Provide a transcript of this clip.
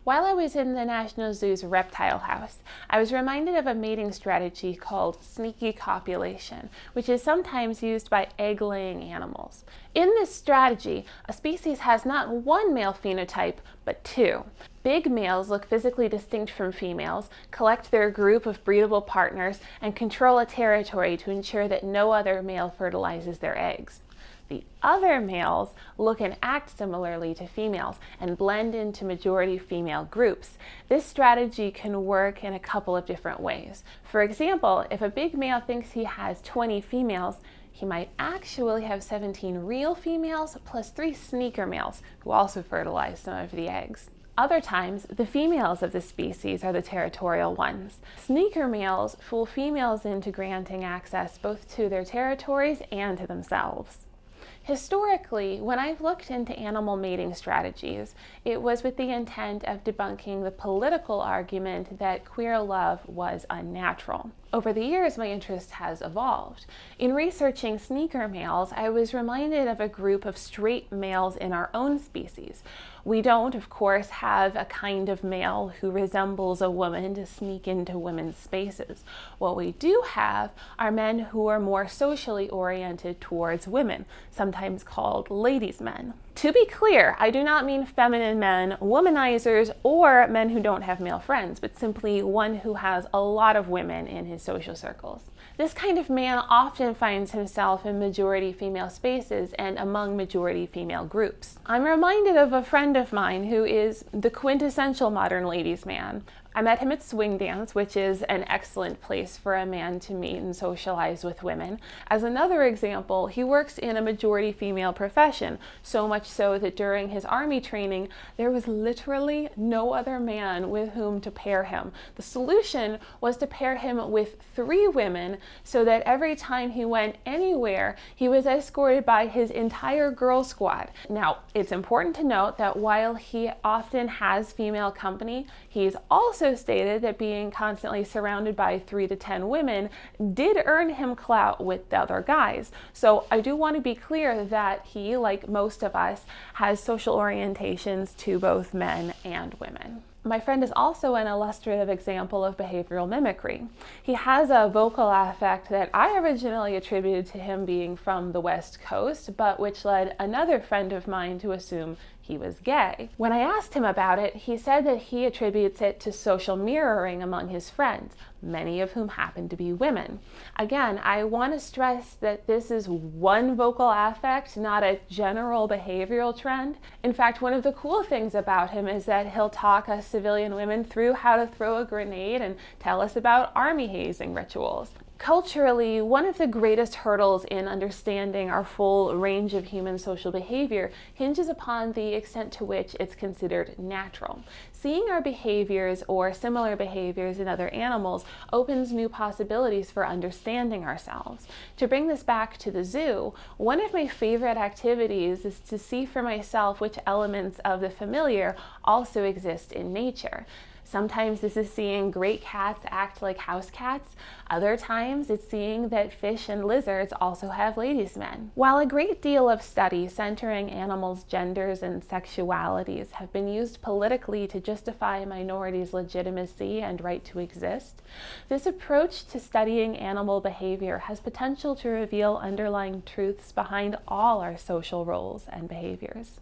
While I was in the National Zoo's reptile house, I was reminded of a mating strategy called sneaky copulation, which is sometimes used by egg-laying animals. In this strategy, a species has not one male phenotype, but two. Big males look physically distinct from females, collect their group of breedable partners, and control a territory to ensure that no other male fertilizes their eggs. The other males look and act similarly to females and blend into majority female groups. This strategy can work in a couple of different ways. For example, if a big male thinks he has 20 females, he might actually have 17 real females plus 3 sneaker males who also fertilize some of the eggs. Other times, the females of the species are the territorial ones. Sneaker males fool females into granting access both to their territories and to themselves. Historically, when I've looked into animal mating strategies, it was with the intent of debunking the political argument that queer love was unnatural. Over the years, my interest has evolved. In researching sneaker males, I was reminded of a group of straight males in our own species. We don't, of course, have a kind of male who resembles a woman to sneak into women's spaces. What we do have are men who are more socially oriented towards women, sometimes called ladies' men. To be clear, I do not mean feminine men, womanizers, or men who don't have male friends, but simply one who has a lot of women in his social circles. This kind of man often finds himself in majority female spaces and among majority female groups. I'm reminded of a friend of mine who is the quintessential modern ladies' man. I met him at swing dance, which is an excellent place for a man to meet and socialize with women. As another example, he works in a majority female profession, so much so that during his army training, there was literally no other man with whom to pair him. The solution was to pair him with 3 women so that every time he went anywhere, he was escorted by his entire girl squad. Now, it's important to note that while he often has female company, he's also stated that being constantly surrounded by 3 to 10 women did earn him clout with the other guys. So I do want to be clear that he, like most of us, has social orientations to both men and women. My friend is also an illustrative example of behavioral mimicry. He has a vocal affect that I originally attributed to him being from the West Coast, but which led another friend of mine to assume he was gay. When I asked him about it, he said that he attributes it to social mirroring among his friends, many of whom happen to be women. Again, I want to stress that this is one vocal affect, not a general behavioral trend. In fact, one of the cool things about him is that he'll talk us civilian women through how to throw a grenade and tell us about army hazing rituals. Culturally, one of the greatest hurdles in understanding our full range of human social behavior hinges upon the extent to which it's considered natural. Seeing our behaviors or similar behaviors in other animals opens new possibilities for understanding ourselves. To bring this back to the zoo, one of my favorite activities is to see for myself which elements of the familiar also exist in nature. Sometimes this is seeing great cats act like house cats. Other times it's seeing that fish and lizards also have ladies' men. While a great deal of study centering animals' genders and sexualities have been used politically to justify minorities' legitimacy and right to exist, this approach to studying animal behavior has potential to reveal underlying truths behind all our social roles and behaviors.